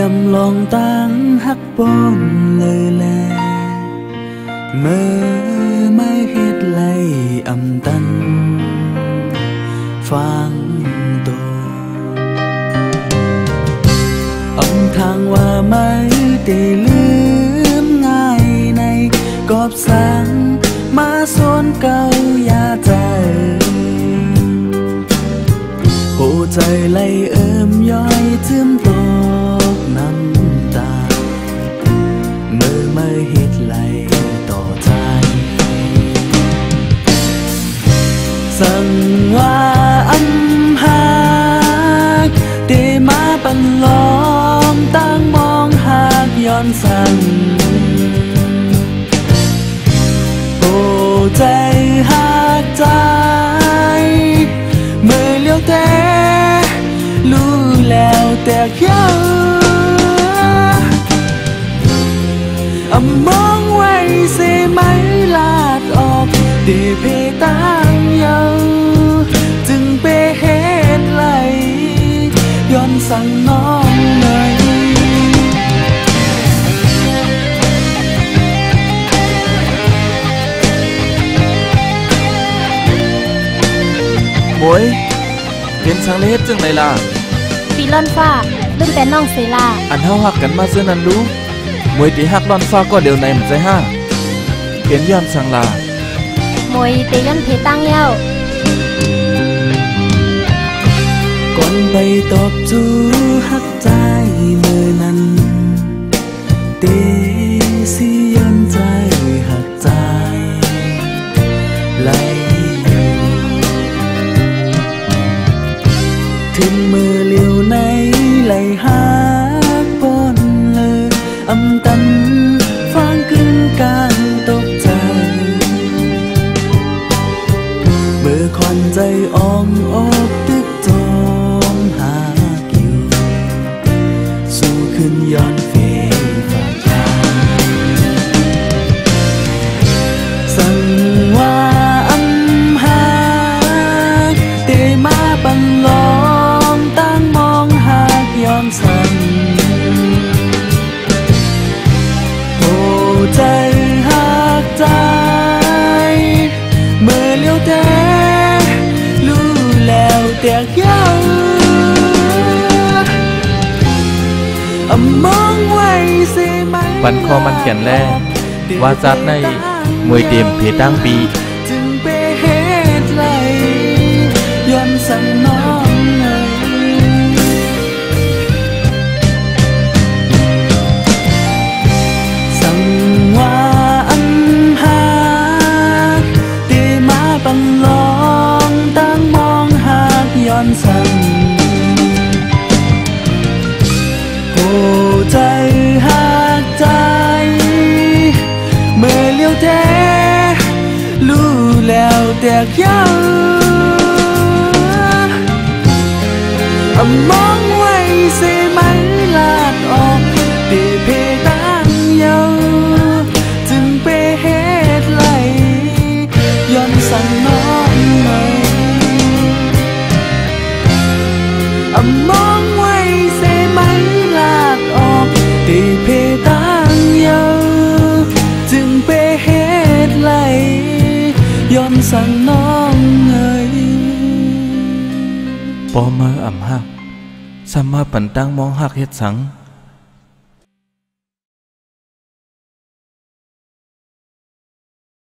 ยำลองตั้งฮักปนเลยแลเมื่อไม่เฮ็ดไล่อำตันฟังตัวอำทางว่าไม่ได้ลืมง่ายในกอบสังมาโซนเก่ายาใจหัวใจไหลย้อยซึมตกน้ำตาเมื่อไม่เฮ็ดไหลต่อใจสั่งว่าอำหากได้มาปันลองตั้งมองหากย้อนสั่งโอ้ใจหากใจเมื่อเลี้ยวแต่รู้แล้วแต่ยังมองไว้เสียไหมลาดออกเดเพตั้งยังจึงไปเหตุไหลย้อนสั่งน้องเลยโวยเป็นสังเลสจังไรล่ะปีล่อนฟ้าลืมแต่น้องเซล่าอันเฮาหักกันมาเสื้อนั้นรู้มวยตีหักล่อนฟ้าก็เดี๋ยวในมันใจห้าเป็นย้อนสังลามวยเตย้อนเพตั้งเย้าก่อนไปตอบจูหักใจเมื่อนั้นเตสิย้อนใจหักใจไหลถึงมือเลี้ยวในไหลหาปนเลยอำตันฟังกึ่งกลางตกใจเมื่อควันใจอ่องอกตึกจอมหากิวสู้ขึ้นย้อนเฟฝากยาสั่งว่าอำหากเตมาปันลองตั้งมองหากย้อนสั่งโอ้ใจหากใจเมื่อเลี้ยวแต่รู้แล้วแต่ยังมองไว้เสียไหมปันคอมันแก่นแล่ว่าจัดในมวยเต็มเพตั้งปีจึงไปเหตุไหลย้อนสั่งน้องเลยสั่งว่าอำหากได้มาปันลองตั้งมองหากย้อนสั่งโอ้ใจหากใจเมื่อเลี้ยวแต่รู้แล้วแต่ยังมองไว้เสียไหมลาดออกเดเพตั้งเยาจึงไปเหตุไหลย้อนสั่งน้องเลยมองไว้เสียไหมลาดออกเดเพตั้งเยาจึงไปเหตุไหลย้อนสั่งน้องเลยปอมาอำหักสามารถปันตั้งมองหักเฮ็ดสัง